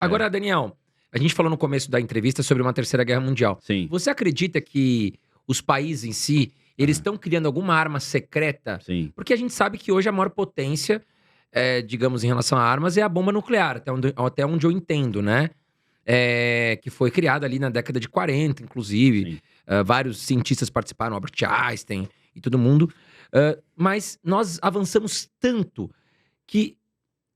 Agora, Daniel, a gente falou no começo da entrevista sobre uma terceira guerra mundial. Sim. Você acredita que os países em si, eles estão criando alguma arma secreta? Sim. Porque a gente sabe que hoje a maior potência, digamos, em relação a armas, é a bomba nuclear, até onde eu entendo, né? Que foi criada ali na década de 40, inclusive. Vários cientistas participaram, Albert Einstein e todo mundo. Mas nós avançamos tanto que...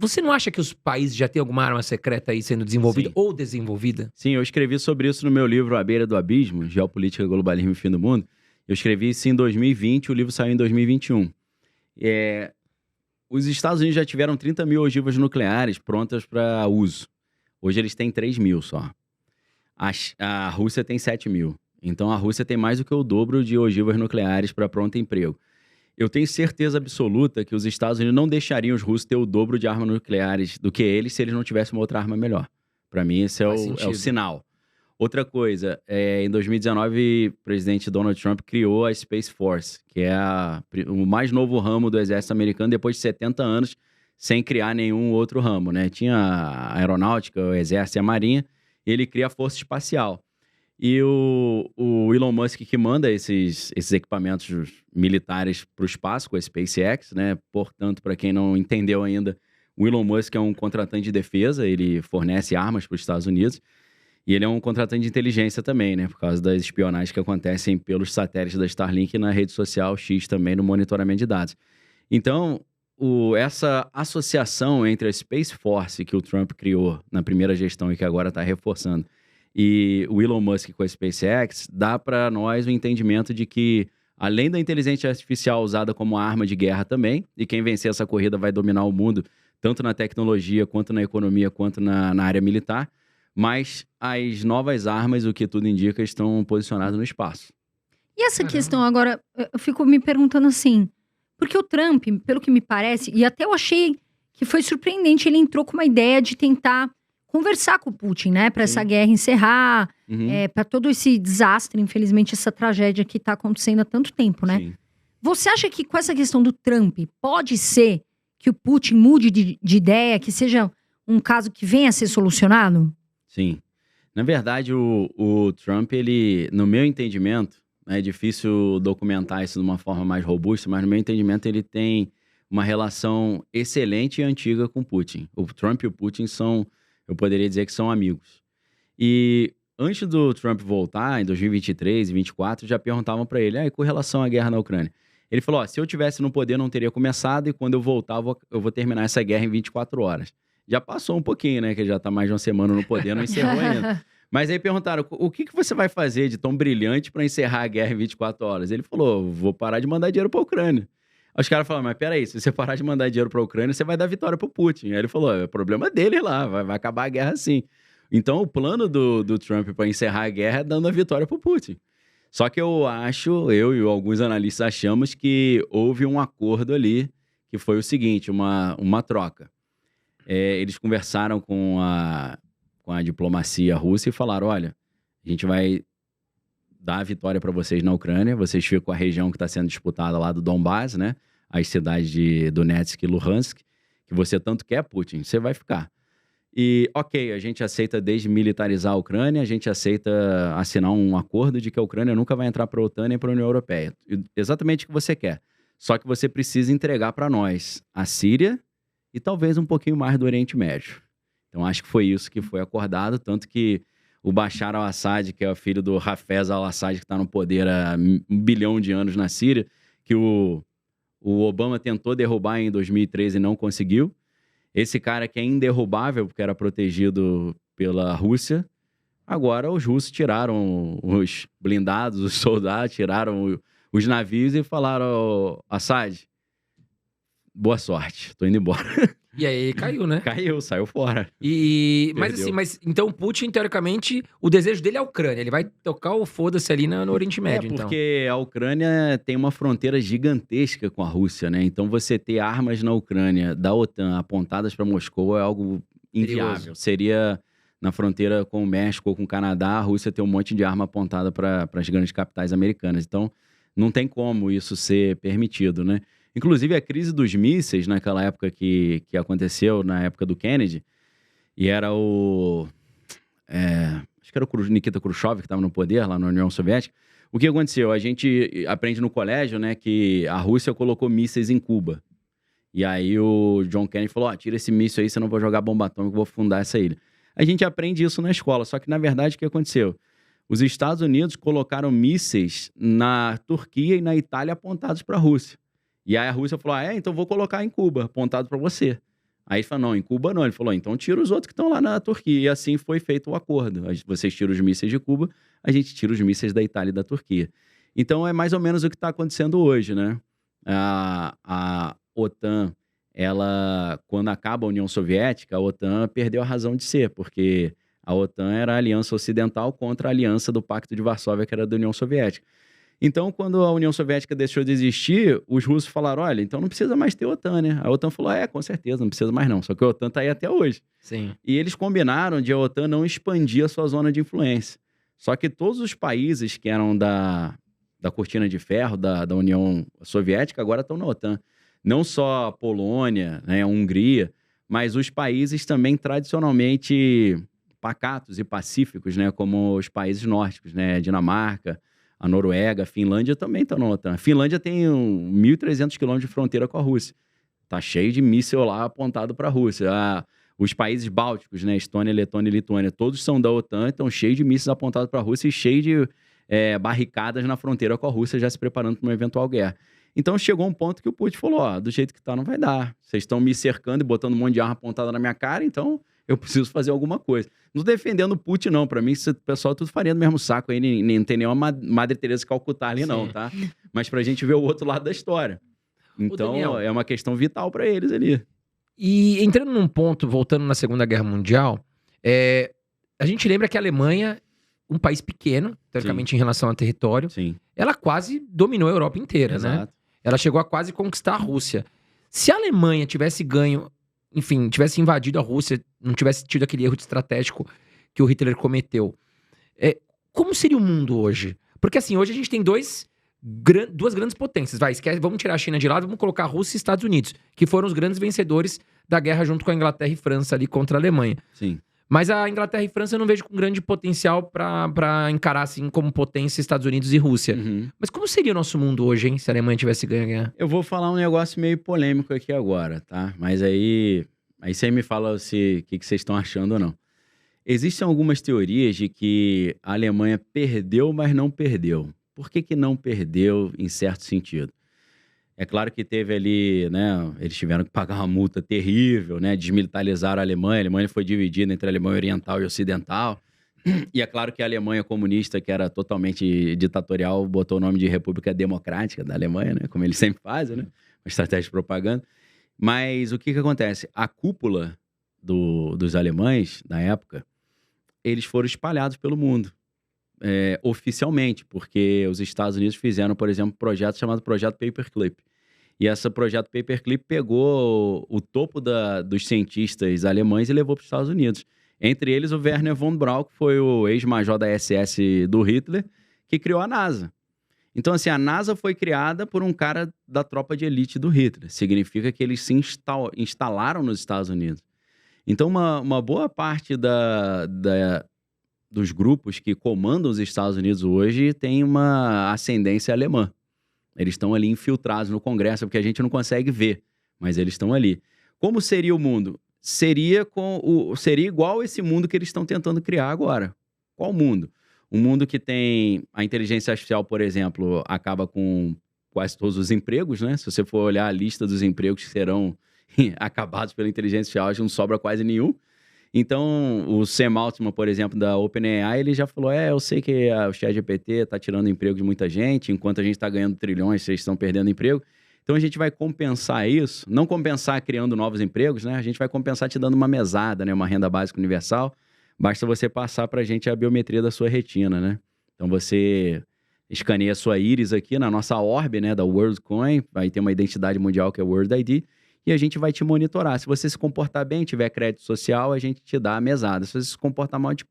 Você não acha que os países já têm alguma arma secreta aí sendo desenvolvida ou desenvolvida? Sim, eu escrevi sobre isso no meu livro A Beira do Abismo, Geopolítica, Globalismo e Fim do Mundo. Eu escrevi isso em 2020, o livro saiu em 2021. Os Estados Unidos já tiveram 30 mil ogivas nucleares prontas para uso. Hoje eles têm 3 mil só. A Rússia tem 7 mil. Então a Rússia tem mais do que o dobro de ogivas nucleares para pronto emprego. Eu tenho certeza absoluta que os Estados Unidos não deixariam os russos ter o dobro de armas nucleares do que eles se eles não tivessem uma outra arma melhor. Para mim, esse é o sinal. Outra coisa, em 2019, o presidente Donald Trump criou a Space Force, que é o mais novo ramo do exército americano depois de 70 anos sem criar nenhum outro ramo, né? Tinha a aeronáutica, o exército e a marinha, e ele cria a força espacial. E o Elon Musk que manda esses equipamentos militares para o espaço com a SpaceX, né? Portanto, para quem não entendeu ainda, o Elon Musk é um contratante de defesa, ele fornece armas para os Estados Unidos e ele é um contratante de inteligência também, né? Por causa das espionagens que acontecem pelos satélites da Starlink e na rede social X também no monitoramento de dados. Então, essa associação entre a Space Force que o Trump criou na primeira gestão e que agora está reforçando e o Elon Musk com a SpaceX, dá para nós o entendimento de que, além da inteligência artificial usada como arma de guerra também, e quem vencer essa corrida vai dominar o mundo, tanto na tecnologia, quanto na economia, quanto na área militar, mas as novas armas, o que tudo indica, estão posicionadas no espaço. E essa questão agora, eu fico me perguntando assim, porque o Trump, pelo que me parece, e até eu achei que foi surpreendente, ele entrou com uma ideia de tentar conversar com o Putin, né? Para essa guerra encerrar, para todo esse desastre, infelizmente, essa tragédia que está acontecendo há tanto tempo, né? Sim. Você acha que com essa questão do Trump, pode ser que o Putin mude de ideia, que seja um caso que venha a ser solucionado? Sim. Na verdade, o Trump, ele, no meu entendimento, é difícil documentar isso de uma forma mais robusta, mas no meu entendimento ele tem uma relação excelente e antiga com o Putin. O Trump e o Putin são... Eu poderia dizer que são amigos. E antes do Trump voltar, em 2023 e 2024, já perguntavam para ele, com relação à guerra na Ucrânia. Ele falou, se eu tivesse no poder não teria começado e quando eu voltar eu vou terminar essa guerra em 24 horas. Já passou um pouquinho, né, que ele já está mais de uma semana no poder, não encerrou ainda. Mas aí perguntaram, o que você vai fazer de tão brilhante para encerrar a guerra em 24 horas? Ele falou, vou parar de mandar dinheiro para a Ucrânia. Os caras falaram, mas peraí, se você parar de mandar dinheiro para a Ucrânia, você vai dar vitória para o Putin. Aí ele falou, é problema dele lá, vai acabar a guerra assim. Então o plano do Trump para encerrar a guerra é dando a vitória para o Putin. Só que eu e alguns analistas achamos que houve um acordo ali, que foi o seguinte, uma troca. Eles conversaram com a diplomacia russa e falaram, olha, a gente vai dar a vitória para vocês na Ucrânia, vocês ficam com a região que está sendo disputada lá do Donbass, né? As cidades de Donetsk e Luhansk, que você tanto quer, Putin, você vai ficar. E, ok, a gente aceita desmilitarizar a Ucrânia, a gente aceita assinar um acordo de que a Ucrânia nunca vai entrar para a OTAN nem para a União Europeia. Exatamente o que você quer. Só que você precisa entregar para nós a Síria e talvez um pouquinho mais do Oriente Médio. Então, acho que foi isso que foi acordado, tanto que o Bashar al-Assad, que é o filho do Hafez al-Assad, que está no poder há 1 bilhão de anos na Síria, que o Obama tentou derrubar em 2013 e não conseguiu. Esse cara que é inderrubável, porque era protegido pela Rússia, agora os russos tiraram os blindados, os soldados, tiraram os navios e falaram, Assad, boa sorte, tô indo embora. E aí caiu, né? Caiu, saiu fora. Mas assim, então Putin, teoricamente, o desejo dele é a Ucrânia. Ele vai tocar o foda-se ali no Oriente Médio, então. Porque a Ucrânia tem uma fronteira gigantesca com a Rússia, né? Então você ter armas na Ucrânia da OTAN apontadas para Moscou é algo inviável. Perigoso. Seria na fronteira com o México ou com o Canadá, a Rússia ter um monte de arma apontada para as grandes capitais americanas. Então não tem como isso ser permitido, né? Inclusive, a crise dos mísseis, naquela época que aconteceu, na época do Kennedy, E era acho que era o Nikita Khrushchev que estava no poder lá na União Soviética. O que aconteceu? A gente aprende no colégio, né, que a Rússia colocou mísseis em Cuba. E aí o John Kennedy falou, tira esse míssil aí, senão eu vou jogar bomba atômica, vou fundar essa ilha. A gente aprende isso na escola, só que na verdade o que aconteceu? Os Estados Unidos colocaram mísseis na Turquia e na Itália apontados para a Rússia. E aí a Rússia falou, então vou colocar em Cuba, apontado para você. Aí ele falou, não, em Cuba não. Ele falou, então tira os outros que estão lá na Turquia. E assim foi feito o acordo. Vocês tiram os mísseis de Cuba, a gente tira os mísseis da Itália e da Turquia. Então é mais ou menos o que está acontecendo hoje, né? A OTAN, quando acaba a União Soviética, a OTAN perdeu a razão de ser, porque a OTAN era a aliança ocidental contra a aliança do Pacto de Varsóvia, que era da União Soviética. Então, quando a União Soviética deixou de existir, os russos falaram, olha, então não precisa mais ter OTAN, né? A OTAN falou, com certeza, não precisa mais não. Só que a OTAN tá aí até hoje. Sim. E eles combinaram de a OTAN não expandir a sua zona de influência. Só que todos os países que eram da cortina de ferro, da União Soviética, agora estão na OTAN. Não só a Polônia, né, a Hungria, mas os países também tradicionalmente pacatos e pacíficos, né, como os países nórdicos, né, Dinamarca, a Noruega, a Finlândia também estão na OTAN. A Finlândia tem 1.300 quilômetros de fronteira com a Rússia. Tá cheio de míssil lá apontado para a Rússia. Os países bálticos, né, Estônia, Letônia e Lituânia, todos são da OTAN, estão cheios de mísseis apontados para a Rússia e cheios de barricadas na fronteira com a Rússia, já se preparando para uma eventual guerra. Então chegou um ponto que o Putin falou, do jeito que tá não vai dar. Vocês estão me cercando e botando um monte de arma apontada na minha cara, então eu preciso fazer alguma coisa. Não defendendo o Putin, não. Para mim, esse pessoal tudo faria do mesmo saco aí, nem tem nenhuma Madre Teresa de Calcutá ali, não, tá? Mas pra gente ver o outro lado da história. Então, Daniel, é uma questão vital para eles ali. E entrando num ponto, voltando na Segunda Guerra Mundial, a gente lembra que a Alemanha, um país pequeno, teoricamente em relação ao território, Sim. ela quase dominou a Europa inteira, Exato. né? Ela chegou a quase conquistar a Rússia. Se a Alemanha tivesse ganho, enfim, tivesse invadido a Rússia, não tivesse tido aquele erro estratégico que o Hitler cometeu, como seria o mundo hoje? Porque assim, hoje a gente tem duas grandes potências. Vamos tirar a China de lado, vamos colocar a Rússia e Estados Unidos, que foram os grandes vencedores da guerra junto com a Inglaterra e França ali contra a Alemanha. Sim. Mas a Inglaterra e França eu não vejo com grande potencial para encarar assim como potência Estados Unidos e Rússia. Uhum. Mas como seria o nosso mundo hoje, hein, se a Alemanha tivesse ganho a guerra? Eu vou falar um negócio meio polêmico aqui agora, tá? Mas aí você me fala o que vocês estão achando ou não. Existem algumas teorias de que a Alemanha perdeu, mas não perdeu. Por que não perdeu em certo sentido? É claro que teve ali, né, eles tiveram que pagar uma multa terrível, né, desmilitarizaram a Alemanha foi dividida entre a Alemanha Oriental e Ocidental, e é claro que a Alemanha comunista, que era totalmente ditatorial, botou o nome de República Democrática da Alemanha, né, como eles sempre fazem, né, uma estratégia de propaganda. Mas o que acontece? A cúpula dos alemães, na época, eles foram espalhados pelo mundo. Oficialmente, porque os Estados Unidos fizeram, por exemplo, um projeto chamado Projeto Paperclip. E esse projeto Paperclip pegou o topo dos cientistas alemães e levou para os Estados Unidos. Entre eles, o Werner von Braun, que foi o ex-major da SS do Hitler, que criou a NASA. Então, assim, a NASA foi criada por um cara da tropa de elite do Hitler. Significa que eles se instalaram nos Estados Unidos. Então, uma boa parte dos grupos que comandam os Estados Unidos hoje tem uma ascendência alemã. Eles estão ali infiltrados no Congresso, porque a gente não consegue ver, mas eles estão ali. Como seria o mundo? Seria igual esse mundo que eles estão tentando criar agora. Qual mundo? Um mundo que tem a inteligência artificial, por exemplo, acaba com quase todos os empregos, né? Se você for olhar a lista dos empregos que serão acabados pela inteligência artificial, não sobra quase nenhum. Então, o Sam Altman, por exemplo, da OpenAI, ele já falou, eu sei que o ChatGPT está tirando emprego de muita gente, enquanto a gente está ganhando trilhões, vocês estão perdendo emprego. Então, a gente vai compensar isso, não compensar criando novos empregos, né? A gente vai compensar te dando uma mesada, né? Uma renda básica universal. Basta você passar para a gente a biometria da sua retina, né? Então, você escaneia a sua íris aqui na nossa orbe, né? Da WorldCoin, vai ter uma identidade mundial que é World ID, e a gente vai te monitorar. Se você se comportar bem, tiver crédito social, a gente te dá a mesada. Se você se comportar mal, a gente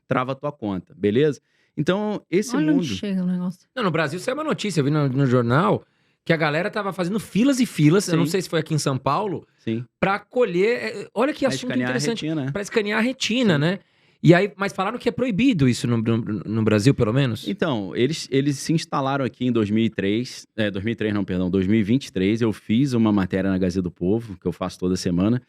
trava a tua conta, beleza? Então, esse Olha mundo... onde chega o negócio. Não, no Brasil saiu uma notícia, eu vi no jornal, que a galera tava fazendo filas e filas, eu não Sim. sei se foi aqui em São Paulo, Sim. pra colher. Olha que Pra assunto escanear a interessante. retina, né? Pra escanear a retina, Sim. né? E aí, mas falaram que é proibido isso no Brasil, pelo menos? Então, eles se instalaram aqui em 2003, 2023. Eu fiz uma matéria na Gazeta do Povo, que eu faço toda semana.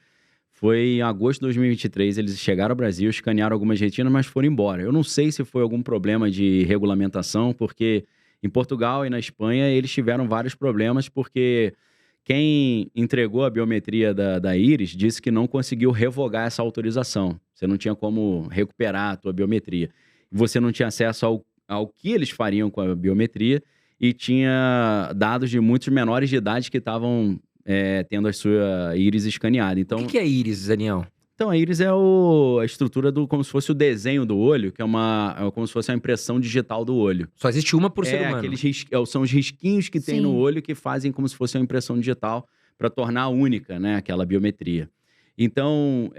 Foi em agosto de 2023, eles chegaram ao Brasil, escanearam algumas retinas, mas foram embora. Eu não sei se foi algum problema de regulamentação, porque em Portugal e na Espanha eles tiveram vários problemas, porque quem entregou a biometria da íris disse que não conseguiu revogar essa autorização. Você não tinha como recuperar a tua biometria. Você não tinha acesso ao que eles fariam com a biometria e tinha dados de muitos menores de idade que estavam tendo a sua íris escaneada. Então, O que é íris, Daniel? então a íris é a estrutura como se fosse o desenho do olho, que é como se fosse a impressão digital do olho. Só existe uma por ser humano. São os risquinhos que tem Sim. no olho que fazem como se fosse uma impressão digital para tornar única, né, aquela biometria. Então,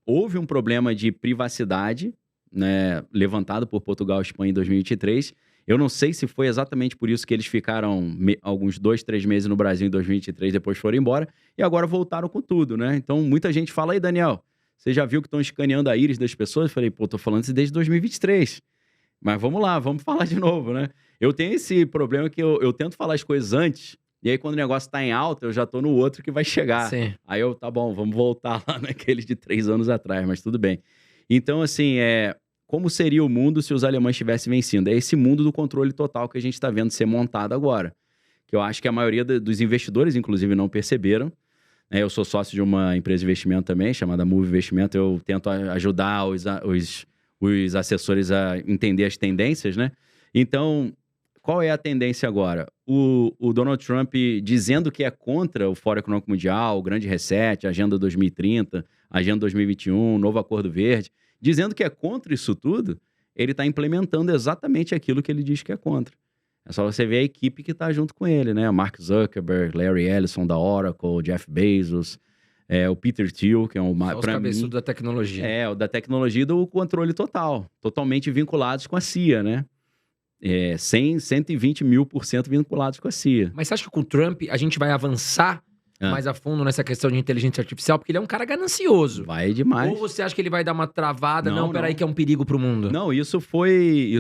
houve um problema de privacidade, né, levantado por Portugal e Espanha em 2023. Eu não sei se foi exatamente por isso que eles ficaram alguns 2, 3 meses no Brasil em 2023, depois foram embora, e agora voltaram com tudo, né? Então, muita gente fala, aí, Daniel, você já viu que estão escaneando a íris das pessoas? Eu falei, pô, tô falando isso desde 2023. Mas vamos lá, vamos falar de novo, né? Eu tenho esse problema que eu tento falar as coisas antes, e aí quando o negócio tá em alta, eu já tô no outro que vai chegar. Sim. Aí tá bom, vamos voltar lá naqueles de 3 anos atrás, mas tudo bem. Então, assim, como seria o mundo se os alemães tivessem vencido? É esse mundo do controle total que a gente está vendo ser montado agora. Que eu acho que a maioria dos investidores, inclusive, não perceberam. Eu sou sócio de uma empresa de investimento também, chamada Move Investimento. Eu tento ajudar os assessores a entender as tendências, né? Então, qual é a tendência agora? O Donald Trump dizendo que é contra o Fórum Econômico Mundial, o Grande Reset, a Agenda 2030, a Agenda 2021, Novo Acordo Verde, dizendo que é contra isso tudo, ele está implementando exatamente aquilo que ele diz que é contra. É só você ver a equipe que está junto com ele, né? Mark Zuckerberg, Larry Ellison da Oracle, Jeff Bezos, o Peter Thiel, que é Só os cabeçudos da tecnologia. o da tecnologia e do controle total, totalmente vinculados com a CIA, né? 120.000% vinculados com a CIA. Mas você acha que com o Trump a gente vai avançar mais a fundo nessa questão de inteligência artificial? Porque ele é um cara ganancioso. Vai demais. Ou você acha que ele vai dar uma travada? Não, peraí, não. que é um perigo pro mundo. Não, isso foi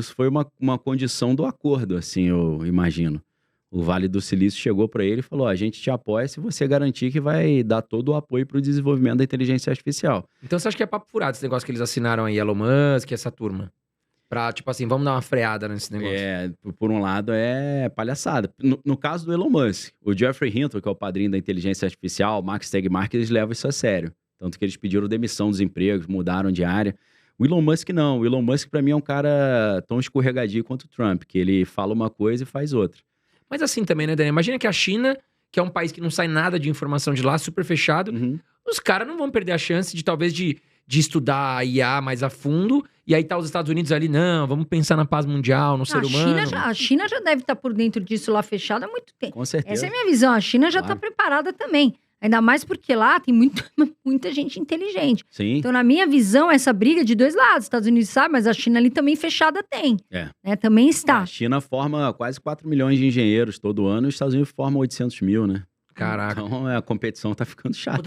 uma condição do acordo, assim, eu imagino. O Vale do Silício chegou para ele e falou, a gente te apoia se você garantir que vai dar todo o apoio para o desenvolvimento da inteligência artificial. Então você acha que é papo furado esse negócio que eles assinaram aí, Elon Musk, essa turma? Pra, tipo assim, vamos dar uma freada nesse negócio. Por um lado, é palhaçada. No caso do Elon Musk, o Jeffrey Hinton, que é o padrinho da inteligência artificial, o Max Tegmark, eles levam isso a sério. Tanto que eles pediram demissão dos empregos, mudaram de área. O Elon Musk não. O Elon Musk, pra mim, é um cara tão escorregadio quanto o Trump, que ele fala uma coisa e faz outra. Mas assim também, né, Daniel? Imagina que a China, que é um país que não sai nada de informação de lá, super fechado, os caras não vão perder a chance de talvez de estudar a IA mais a fundo, e aí tá os Estados Unidos ali, não, vamos pensar na paz mundial, no ser humano. A China já deve estar por dentro disso lá fechada há muito tempo. Com certeza. Essa é a minha visão. A China já está Claro. preparada também. Ainda mais porque lá tem muita gente inteligente. Sim. Então, na minha visão, essa briga de dois lados. Estados Unidos sabe, mas a China ali também fechada tem. Né? Também está. A China forma quase 4 milhões de engenheiros todo ano, e os Estados Unidos formam 800 mil, né? Caraca. Então a competição tá ficando chata. Ô, Daniel,